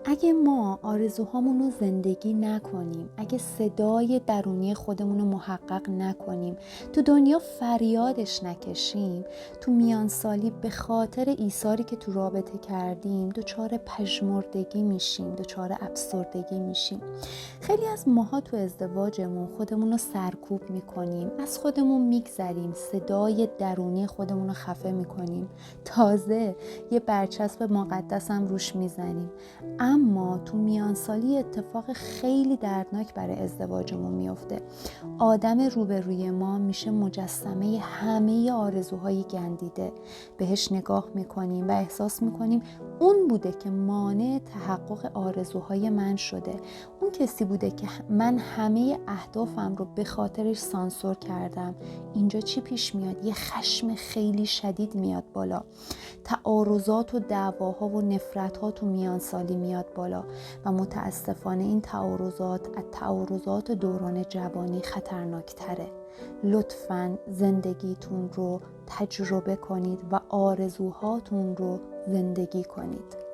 اگه ما آرزوهامون رو زندگی نکنیم، اگه صدای درونی خودمون رو محقق نکنیم، تو دنیا فریادش نکشیم، تو میان سالی به خاطر ایثاری که تو رابطه کردیم دچار پژمردگی میشیم، دچار افسردگی میشیم. خیلی از ماها تو ازدواجمون خودمون رو سرکوب میکنیم، از خودمون میگذریم، صدای درونی خودمون رو خفه میکنیم، تازه یه برچسب مقدس هم روش میزنیم. اما تو میانسالی اتفاق خیلی دردناک برای ازدواجمون میفته. آدم روبروی ما میشه مجسمه همه آرزوهای گندیده. بهش نگاه میکنیم و احساس میکنیم اون بوده که مانع تحقق آرزوهای من شده. اون کسی بوده که من همه اهدافم رو به خاطرش سانسور کردم. اینجا چی پیش میاد؟ یه خشم خیلی شدید میاد بالا. تعارضات و دعواها و نفرت‌ها تو میانسالی میاد بالا و متاسفانه این تعارضات از تعارضات دوران جوانی خطرناکتره. لطفاً زندگیتون رو تجربه کنید و آرزوهاتون رو زندگی کنید.